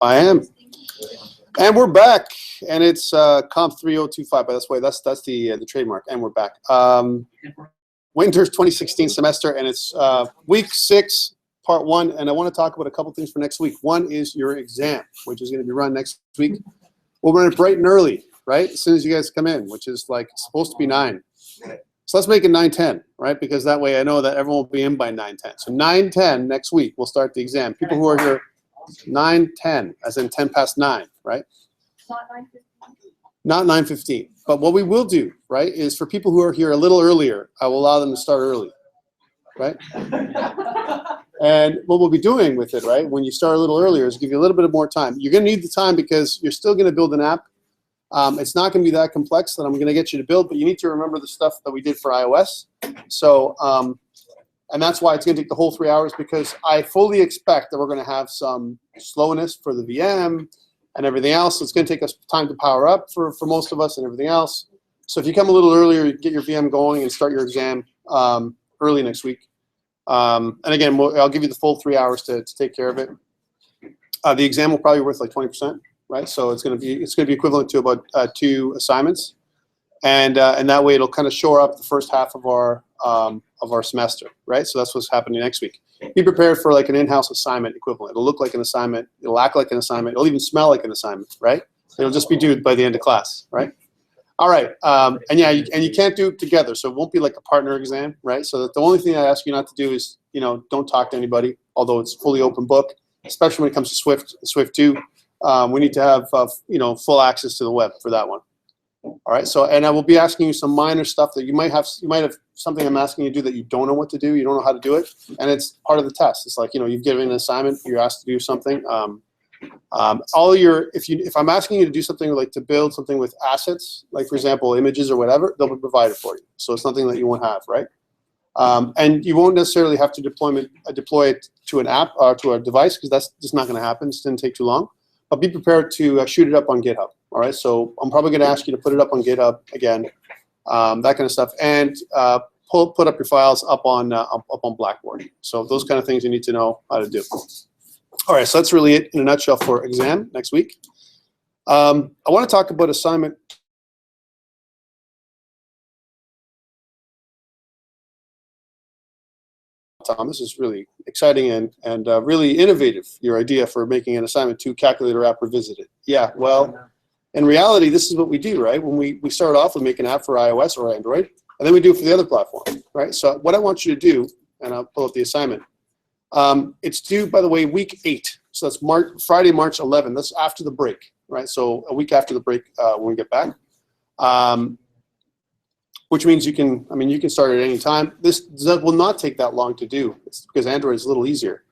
I am. And we're back. And it's COMP3025, by this way. That's the trademark. And we're back. Winter's 2016 semester, and it's week 6, part 1. And I want to talk about a couple things for next week. One is your exam, which is going to be run next week. We'll run it bright and early, right? As soon as you guys come in, which is like supposed to be 9. So let's make it 9:10, right? Because that way I know that everyone will be in by 9:10. So 9:10 next week, we'll start the exam. People who are here, 9:10, as in 10 past 9, right? Not 9:15. Not 9:15. But what we will do, right, is for people who are here a little earlier, I will allow them to start early, right? And what we'll be doing with it, right, when you start a little earlier is give you a little bit of more time. You're going to need the time because you're still going to build an app. It's not going to be that complex that I'm going to get you to build, but you need to remember the stuff that we did for iOS. So, and that's why it's going to take the whole 3 hours, because I fully expect that we're going to have some slowness for the VM and everything else. So it's going to take us time to power up for most of us and everything else. So if you come a little earlier, you get your VM going and start your exam early next week. And again, I'll give you the full 3 hours to take care of it. The exam will probably be worth like 20%. Right, so it's going to be equivalent to about 2 assignments, and that way it'll kind of shore up the first half of our semester, right? So that's what's happening next week. Be prepared for like an in-house assignment equivalent. It'll look like an assignment. It'll act like an assignment. It'll even smell like an assignment, right? It'll just be due by the end of class, right? All right, and yeah, you can't do it together, so it won't be like a partner exam, right? So that the only thing I ask you not to do is, don't talk to anybody, although it's fully open book, especially when it comes to Swift 2. We need to have full access to the web for that one. All right. So, and I will be asking you some minor stuff that you might have something I'm asking you to do that you don't know what to do. You don't know how to do it, and it's part of the test. It's like you've given an assignment, you're asked to do something. If I'm asking you to do something like to build something with assets, like for example images or whatever, they'll be provided for you. So it's something that you won't have, right? And you won't necessarily have to deploy it to an app or to a device, because that's just not going to happen. It didn't take too long. But be prepared to shoot it up on GitHub. All right, so I'm probably going to ask you to put it up on GitHub again, that kind of stuff, and put up your files up on Blackboard. So those kind of things you need to know how to do. All right, so that's really it in a nutshell for exam next week. I want to talk about assignment. Tom, this is really exciting and really innovative, your idea for making an assignment 2 calculator app revisited. Yeah, well, in reality, this is what we do, right? When we start off with making an app for iOS or Android, and then we do it for the other platform, right? So what I want you to do, and I'll pull up the assignment, it's due, by the way, week 8. So that's Friday, March 11. That's after the break, right? So a week after the break when we get back. Which means you can start at any time. This will not take that long to do. It's because Android is a little easier.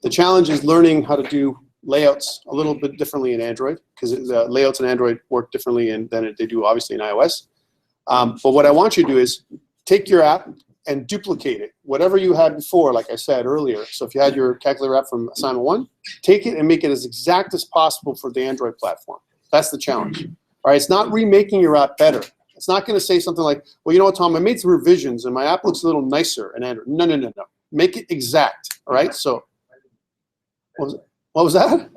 The challenge is learning how to do layouts a little bit differently in Android, because the layouts in Android work differently than they do obviously in iOS. But what I want you to do is take your app and duplicate it. Whatever you had before, like I said earlier. So if you had your calculator app from assignment 1, take it and make it as exact as possible for the Android platform. That's the challenge. All right, it's not remaking your app better. It's not going to say something like, well, you know what, Tom, I made some revisions and my app looks a little nicer in Android. No, no, no, no. Make it exact, all right? So what was that?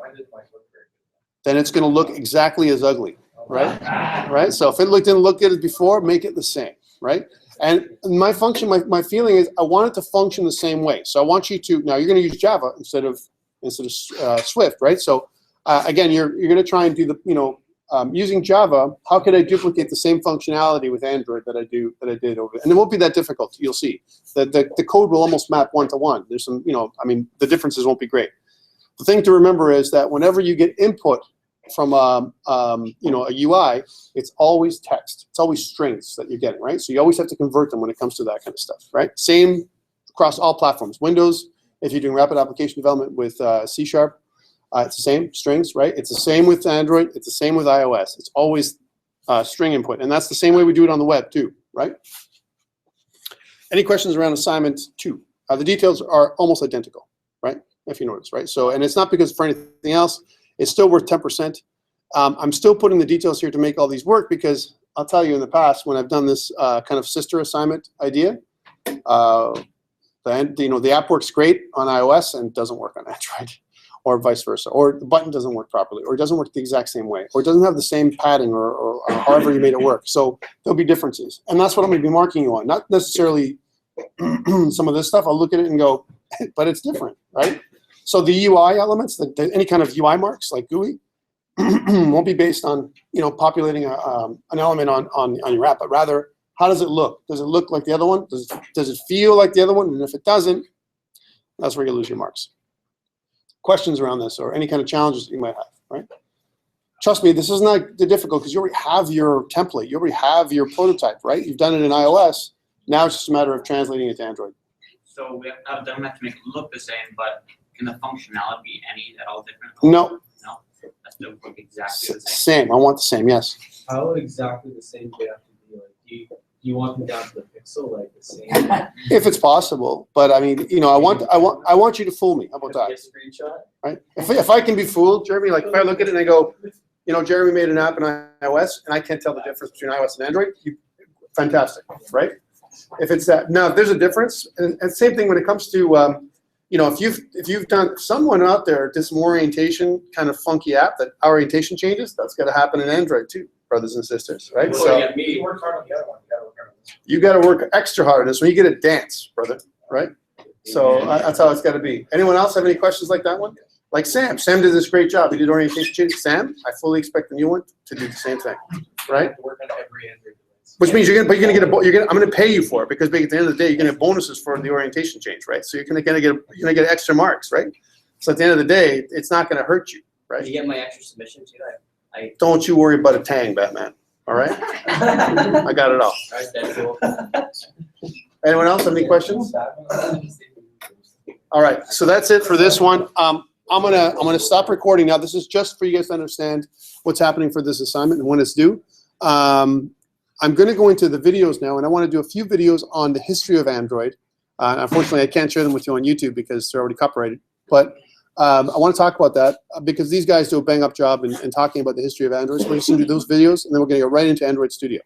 Then it's going to look exactly as ugly, right? Right? So if it didn't look good as before, make it the same, right? And my feeling is I want it to function the same way. So I want you to, now you're going to use Java instead of Swift, right? So again, you're going to try and do the, using Java, how could I duplicate the same functionality with Android that I did over? And it won't be that difficult. You'll see that the code will almost map one-to-one. There's some, the differences won't be great. The thing to remember is that whenever you get input from a UI, it's always text. It's always strings that you're getting, right? So you always have to convert them when it comes to that kind of stuff, right? Same across all platforms. Windows, if you're doing rapid application development with C#, it's the same, strings, right? It's the same with Android. It's the same with iOS. It's always string input. And that's the same way we do it on the web too, right? Any questions around assignment 2? The details are almost identical, right? If you notice, right? So, and it's not because for anything else, it's still worth 10%. I'm still putting the details here to make all these work, because I'll tell you in the past when I've done this kind of sister assignment idea, the app works great on iOS and doesn't work on Android. or vice versa, or the button doesn't work properly, or it doesn't work the exact same way, or it doesn't have the same padding, or however you made it work. So there'll be differences, and that's what I'm going to be marking you on. Not necessarily some of this stuff. I'll look at it and go, but it's different, right? So the UI elements, any kind of UI marks like GUI, won't be based on populating an element on your app, but rather how does it look? Does it look like the other one? Does it feel like the other one? And if it doesn't, that's where you lose your marks. Questions around this or any kind of challenges that you might have, right? Trust me, this is not difficult because you already have your template. You already have your prototype, right? You've done it in iOS. Now it's just a matter of translating it to Android. So we don't have to make it look the same, but can the functionality be any at all different? No. No? That's still exactly the same? Same. I want the same, yes. How exactly the same do they have to be? Like, do you want them down to the pixel, like the same? If it's possible, but I mean, I want you to fool me. How about Can we that? get a screenshot? Right? If I can be fooled, Jeremy, like if I look at it and I go, Jeremy made an app in iOS and I can't tell the difference between iOS and Android, fantastic, right? If it's that, now if there's a difference, and same thing when it comes to, if you've done someone out there did some orientation kind of funky app that orientation changes, that's got to happen in Android too, brothers and sisters, right? Well, So yeah, you worked hard on the other one. You got to work hard on this one. you got to work extra hard on this when you get a dance, brother, right? So that's how it's got to be. Anyone else have any questions like that one? Like Sam. Sam did this great job. He did orientation changes. Sam, I fully expect the new one to do the same thing, right? Work on every Android device. Which means I'm going to pay you for it because at the end of the day, you're going to get bonuses for the orientation change, right? So you're going to get extra marks, right? So at the end of the day, it's not going to hurt you, right? Did you get my extra submission too? Don't you worry about a tang, Batman. All right? I got it all. Alright, that's cool. Anyone else have any questions? All right, so that's it for this one. I'm gonna stop recording now. This is just for you guys to understand what's happening for this assignment and when it's due. I'm gonna go into the videos now, and I want to do a few videos on the history of Android. Unfortunately, I can't share them with you on YouTube because they're already copyrighted. But I want to talk about that because these guys do a bang-up job in talking about the history of Android. So we're just gonna do those videos, and then we're gonna go right into Android Studio.